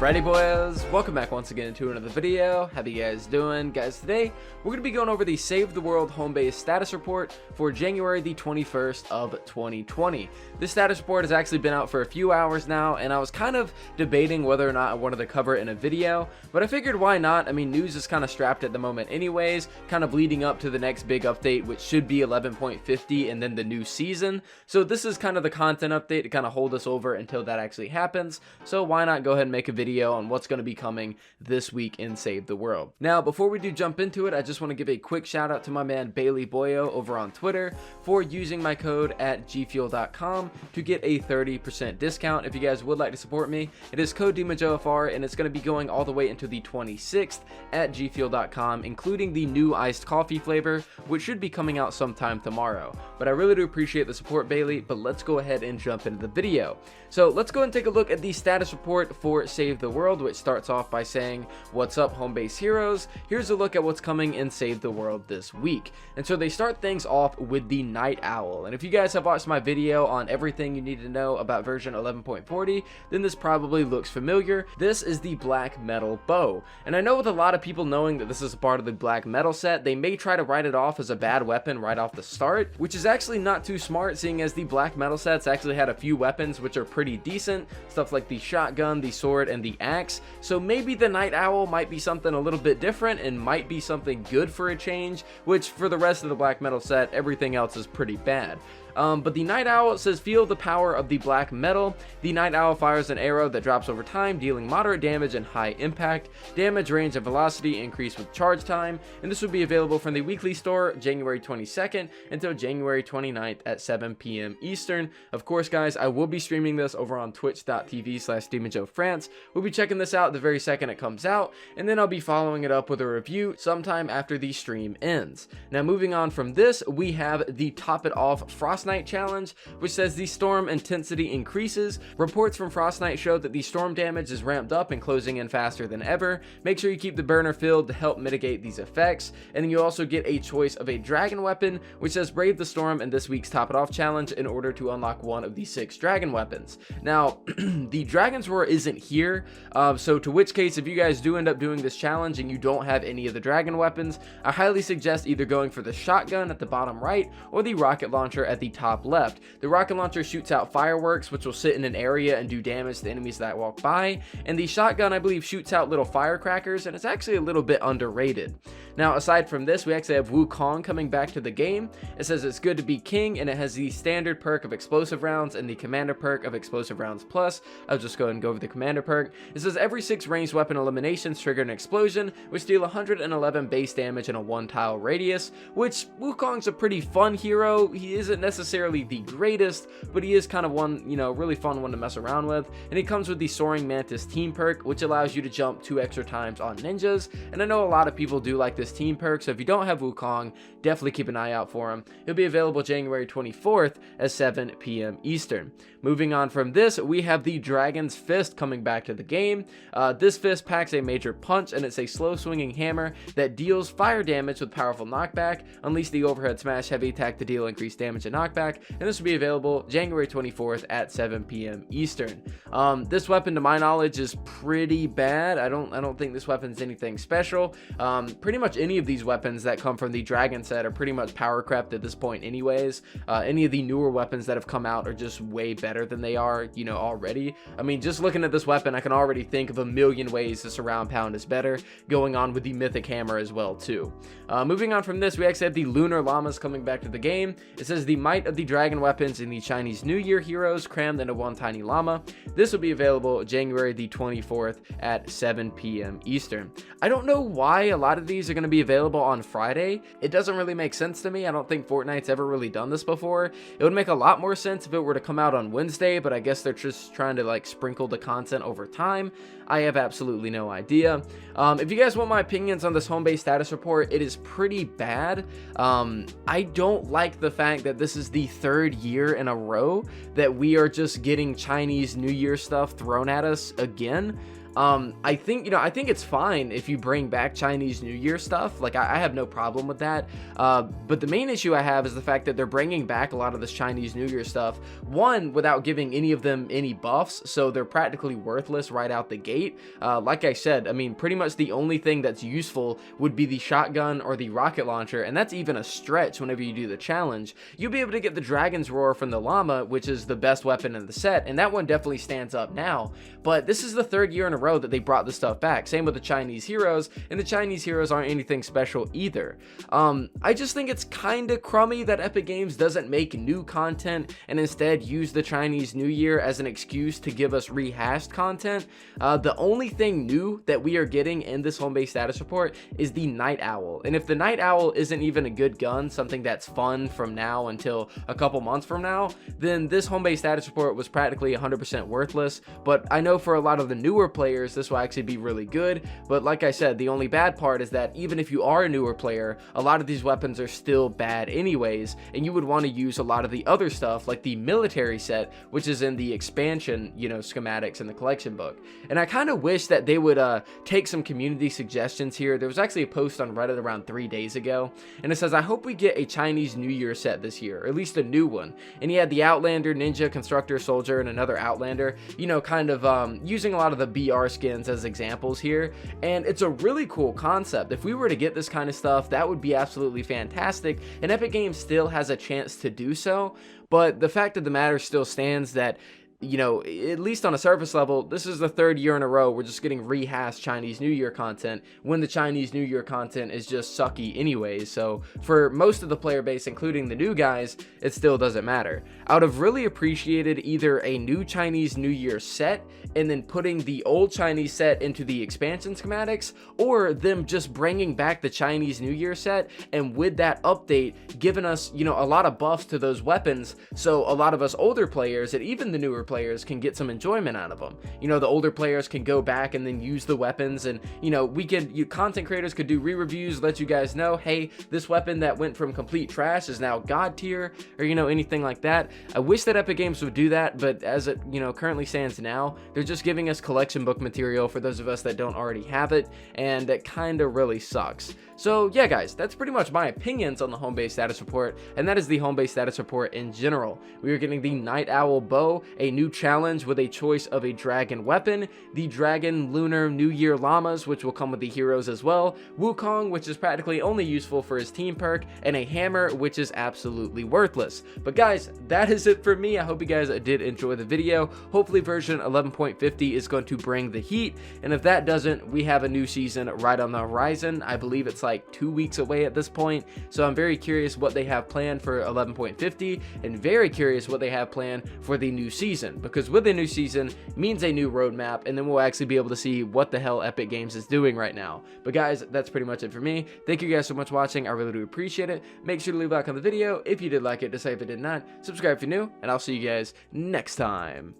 Alrighty boys, welcome back once again to another video. How you guys doing? Guys, today we're going to be going over the Save the World Homebase status report for January the 21st of 2020. This status report has actually been out for a few hours now, and I was kind of debating whether or not I wanted to cover it in a video, but I figured why not? I mean, news is kind of strapped at the moment anyways, kind of leading up to the next big update, which should be 11.50 and then the new season. So this is kind of the content update to kind of hold us over until that actually happens. So why not go ahead and make a video on what's going to be coming this week in Save the World. Now, before we do jump into it, I just want to give a quick shout out to my man Bailey Boyo over on Twitter for using my code at gfuel.com to get a 30% discount. If you guys would like to support me, it is code demonjoefr, and it's going to be going all the way into the 26th at gfuel.com, including the new iced coffee flavor, which should be coming out sometime tomorrow. But I really do appreciate the support, Bailey, but let's go ahead and jump into the video. So let's go and take a look at the status report for Save the World, which starts off by saying, "What's up, Homebase heroes? Here's a look at what's coming in Save the World this week." And so they start things off with the Night Owl. And if you guys have watched my video on everything you need to know about version 11.40, then this probably looks familiar. This is the black metal bow. And I know with a lot of people knowing that this is a part of the black metal set, they may try to write it off as a bad weapon right off the start, which is actually not too smart, seeing as the black metal sets actually had a few weapons which are pretty decent, stuff like the shotgun, the sword, and the axe. So maybe the Night Owl might be something a little bit different and might be something good for a change, which for the rest of the black metal set, everything else is pretty bad. But the Night Owl says, "Feel the power of the black metal. The Night Owl fires an arrow that drops over time, dealing moderate damage and high impact. Damage, range, and velocity increase with charge time." And this will be available from the weekly store January 22nd until January 29th at 7 p.m. Eastern. Of course, guys, I will be streaming this over on twitch.tv/demonjoefr. We'll be checking this out the very second it comes out, and then I'll be following it up with a review sometime after the stream ends. Now, moving on from this, we have the Top It Off Frost Night challenge, which says the storm intensity increases. Reports from Frost Night show that the storm damage is ramped up and closing in faster than ever. Make sure you keep the burner filled to help mitigate these effects. And then you also get a choice of a dragon weapon, which says brave the storm in this week's Top It Off challenge in order to unlock one of the 6 dragon weapons. Now, the Dragon's Roar isn't here, so to which case, if you guys do end up doing this challenge and you don't have any of the dragon weapons, I highly suggest either going for the shotgun at the bottom right or the rocket launcher at the top left. The rocket launcher shoots out fireworks, which will sit in an area and do damage to enemies that walk by, and the shotgun, I believe, shoots out little firecrackers, and it's actually a little bit underrated. Now, aside from this, we actually have Wukong coming back to the game. It says it's good to be king, and it has the standard perk of explosive rounds and the commander perk of explosive rounds plus. I'll just go ahead and go over the commander perk. It says every 6 ranged weapon eliminations trigger an explosion, which deal 111 base damage in a 1-tile radius, which Wukong's a pretty fun hero. He isn't necessarily the greatest, but he is kind of one, really fun one to mess around with. And he comes with the Soaring Mantis team perk, which allows you to jump 2 extra times on ninjas. And I know a lot of people do like this team perk, so if you don't have Wukong, definitely keep an eye out for him. He'll be available January 24th at 7 p.m. Eastern. Moving on from this, we have the Dragon's Fist coming back to the game. This fist packs a major punch, and it's a slow swinging hammer that deals fire damage with powerful knockback. Unleash the overhead smash heavy attack to deal increased damage and knockback, and this will be available January 24th at 7 p.m. Eastern. This weapon, to my knowledge, is pretty bad. I don't think this weapon's anything special. Pretty much any of these weapons that come from the Dragon set are pretty much power crept at this point anyways. Any of the newer weapons that have come out are just way better than they are, already. I mean, just looking at this weapon, I can already think of a million ways the surround pound is better, going on with the mythic hammer as well too. Moving on from this, we actually have the Lunar Llamas coming back to the game. It says the might of the dragon weapons in the Chinese New Year heroes crammed into one tiny llama. This will be available January the 24th at 7 p.m. Eastern. I don't know why a lot of these are going to be available on Friday. It doesn't really make sense to me. I don't think Fortnite's ever really done this before. It would make a lot more sense if it were to come out on Wednesday, but I guess they're just trying to sprinkle the content over time. I have absolutely no idea. If you guys want my opinions on this Homebase status report, it is pretty bad. I don't like the fact that this is the 3rd year in a row that we are just getting Chinese New Year stuff thrown at us again. I think, I think it's fine if you bring back Chinese New Year stuff. Like, I have no problem with that. But the main issue I have is the fact that they're bringing back a lot of this Chinese New Year stuff, one, without giving any of them any buffs, so they're practically worthless right out the gate. Like I said, I mean, pretty much the only thing that's useful would be the shotgun or the rocket launcher, and that's even a stretch whenever you do the challenge. You'll be able to get the Dragon's Roar from the llama, which is the best weapon in the set, and that one definitely stands up now. But this is the third year in a row that they brought this stuff back. Same with the Chinese heroes, and the Chinese heroes aren't anything special either. I just think it's kind of crummy that Epic Games doesn't make new content and instead use the Chinese New Year as an excuse to give us rehashed content. The only thing new that we are getting in this home base status report is the Night Owl, and if the Night Owl isn't even a good gun, something that's fun from now until a couple months from now, then this home base status report was practically 100% worthless. But I know for a lot of the newer players this will actually be really good. But like I said, the only bad part is that even if you are a newer player, a lot of these weapons are still bad anyways, and you would want to use a lot of the other stuff like the military set, which is in the expansion, schematics in the collection book. And I kind of wish that they would take some community suggestions here. There was actually a post on Reddit around 3 days ago, and it says, I hope we get a Chinese New Year set this year, or at least a new one. And he had the Outlander, Ninja, Constructor, Soldier, and another Outlander, kind of using a lot of the BR skins as examples here. And it's a really cool concept. If we were to get this kind of stuff, that would be absolutely fantastic, and Epic Games still has a chance to do so. But the fact of the matter still stands that, at least on a surface level, this is the third year in a row we're just getting rehashed Chinese New Year content when the Chinese New Year content is just sucky anyways. So for most of the player base, including the new guys, it still doesn't matter. I would have really appreciated either a new Chinese New Year set and then putting the old Chinese set into the expansion schematics, or them just bringing back the Chinese New Year set and with that update giving us, a lot of buffs to those weapons, so a lot of us older players and even the newer players can get some enjoyment out of them. The older players can go back and then use the weapons, and content creators could do re-reviews, let you guys know, hey, this weapon that went from complete trash is now god tier, or anything like that. I wish that Epic Games would do that, but as it currently stands now, they're just giving us collection book material for those of us that don't already have it, and that kind of really sucks. So yeah guys, that's pretty much my opinions on the home base status report, and that is the home base status report in general. We are getting the Night Owl bow, a new challenge with a choice of a dragon weapon, the Dragon Lunar New Year llamas, which will come with the heroes as well, Wukong, which is practically only useful for his team perk, and a hammer, which is absolutely worthless. But guys, that is it for me. I hope you guys did enjoy the video. Hopefully version 11.50 is going to bring the heat, and if that doesn't, we have a new season right on the horizon. I believe it's like 2 weeks away at this point, so I'm very curious what they have planned for 11.50, and very curious what they have planned for the new season, because with the new season means a new roadmap, and then we'll actually be able to see what the hell Epic Games is doing right now. But guys, that's pretty much it for me. Thank you guys so much for watching. I really do appreciate it. Make sure to leave a like on the video if you did like it, decide if it did not, subscribe if you're new, and I'll see you guys next time.